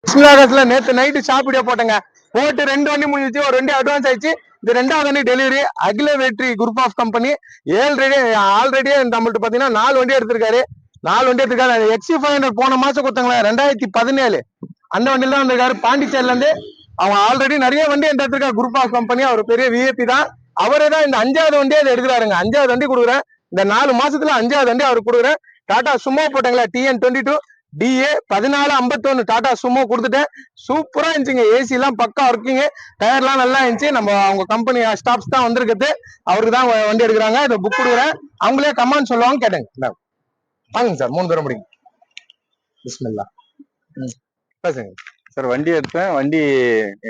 சிவகாசில நேத்து night shop video போட்டேங்க. போட்டு 2 வண்டி முடிஞ்சிச்சு, ஒரு வண்டி அட்வான்ஸ் ஆயிடுச்சு. இந்த 2வது வண்டி டெலிவரி அகில வெற்றி குரூப் ஆஃப் கம்பெனி ஆல்ரெடி நம்மள்ட்ட பாத்தீங்கன்னா 4 வண்டி எடுத்திருக்காரு. 4 வண்டி எடுத்திருக்காரு. XC500 போன மாசம் கொடுத்தாங்களா 2017 அந்த வண்டியில தான் வந்திருக்காரு. பாண்டிச்சேரியில இருந்து அவன் ஆல்ரெடி நிறைய வண்டி எடுத்திருக்காரு. குரூப் ஆஃப் கம்பெனி அவர் பெரிய விஐபி தான். அவரே தான் இந்த 5வது வண்டியை அதை எடுக்கிறாருங்க. 5வது வண்டி கொடுக்குறேன். இந்த 4 மாசத்துல 5வது வண்டி அவர் கொடுக்குறேன். டாடா சுமோ போட்டாங்களா TN22 DA 1451 டாடா சுமோ கொடுத்துட்டேன். சூப்பரா இருந்துச்சுங்க. ஏசி எல்லாம் பக்கா ஒர்க்கிங், டயர் எல்லாம் நல்லா இருந்துச்சு. நம்ம அவங்க கம்பெனி ஸ்டாப்ஸ் தான் வந்திருக்குது. அவருக்கு தான் வண்டி எடுக்கிறாங்க. இதை புக் கொடுக்குறேன். அவங்களே கமான்னு சொல்லுவாங்க. கேட்டேங்க வாங்க சார். 3 பேரும் முடிங்க. பிஸ்மில்லா பேசுங்க சார். வண்டி எடுத்தேன். வண்டி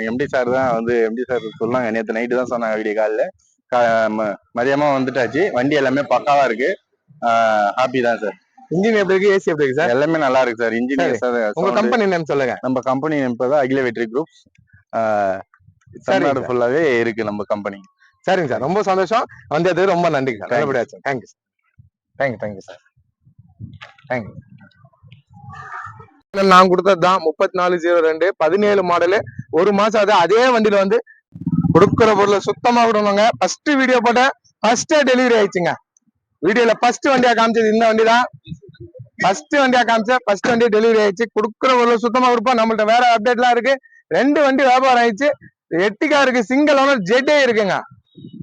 எம்டி சார் தான் எம்டி சார் சொன்னாங்க. நேற்று நைட்டு தான் சொன்னாங்க. வீடியோ காலில் மதியமா வந்துட்டாச்சு. வண்டி எல்லாமே பக்காவா இருக்கு. ஹாப்பி தான் சார். இன்ஜின் எப்படி இருக்கு, ஏசி எப்படி இருக்கு சார்? எல்லாமே நல்லா இருக்கு சார். இன்ஜின் உங்க கம்பெனி நேம் சொல்லுங்க. நம்ம கம்பெனி நேம் தான் அகில வெற்றி குரூப். தமிழ்நாடு ஃபுல்லாவே இருக்கு நம்ம கம்பெனி. சரிங்க சார், ரொம்ப சந்தோஷம். வந்தது ரொம்ப நன்றி சார். நல்லபடியா சார். Thank you sir. தேங்க்யூ. நான் கொடுத்ததுதான் 3402 17 மாடலு. 1 மாசம் அதே வண்டியில கொடுக்குற பொருளை சுத்தமா விடணுங்க. ஃபர்ஸ்ட் வீடியோ போட்டேன், ஃபர்ஸ்ட் டெலிவரி ஆயிடுச்சுங்க. வீடியோல ஃபர்ஸ்ட் வண்டியா காமிச்சது இந்த வண்டி தான். ஃபர்ஸ்ட் வண்டியா காமிச்சேன், ஃபர்ஸ்ட் வண்டி டெலிவரி ஆயிடுச்சு. கொடுக்குற பொருளை சுத்தமா கொடுப்போம். நம்மள்ட்ட வேற அப்டேட் எல்லாம் இருக்கு. 2 வண்டி வியாபாரம் ஆயிடுச்சு. எட்டிகா இருக்கு, சிங்கிள் ஓனர் ஜெட்டே இருக்குங்க.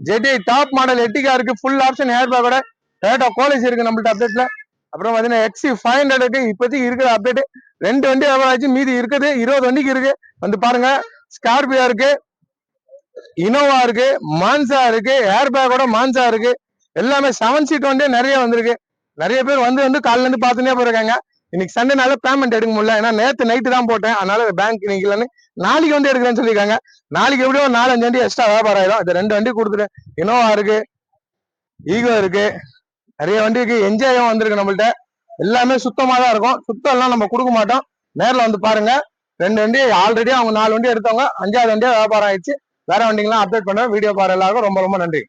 ஜெட்டே டாப் மாடல் எட்டிகா இருக்கு. ஃபுல் ஆப்ஷன் ஏர் பேக்கோட டொயோட்டா கோலேஜ் இருக்கு நம்மள்ட்ட அப்டேட்ல. அப்புறம் பாத்தீங்கன்னா XC500 இருக்கு. இப்போதைக்கு இருக்கிற அப்டேட் 2 வண்டி வியாபாரம் ஆயிடுச்சு. மீதி இருக்குது 20 வண்டிக்கு இருக்கு. பாருங்க. ஸ்கார்பியோ இருக்கு, இனோவா இருக்கு, மான்சா இருக்கு, ஏர் பேக்கோட மான்சா இருக்கு. எல்லாமே 7 சீட் வண்டியே நிறைய வந்திருக்கு. நிறைய பேர் காலையில இருந்து பாத்துனே போயிருக்காங்க. இன்னைக்கு சண்டேனால பேமெண்ட் எடுக்க முடியல. ஏன்னா நேத்து நைட்டு தான் போட்டேன். அதனால பேங்க் இன்னைக்கு இல்லைன்னு நாளைக்கு வண்டி எடுக்கிறேன்னு சொல்லியிருக்காங்க. நாளைக்கு எப்படியோ 4-5 வண்டி எக்ஸ்ட்ரா வியாபாரம் ஆயிடும். இது 2 வண்டி கொடுத்துட்டேன். இனோவா இருக்கு, ஈகோ இருக்கு, நிறைய வண்டி இருக்கு. என்ஜாயும் வந்திருக்கு நம்மள்ட்ட. எல்லாமே சுத்தமா தான் இருக்கும். சுத்தம் எல்லாம் நம்ம கொடுக்க மாட்டோம். நேரில் பாருங்க. 2 வண்டி ஆல்ரெடி அவங்க 4 வண்டி எடுத்தவங்க. 5வது வண்டியா வியாபாரம் ஆயிடுச்சு. வேற வண்டிங்கெல்லாம் அப்டேட் பண்ணுவேன். வீடியோ பாரு எல்லாருக்கும் ரொம்ப ரொம்ப நன்றி.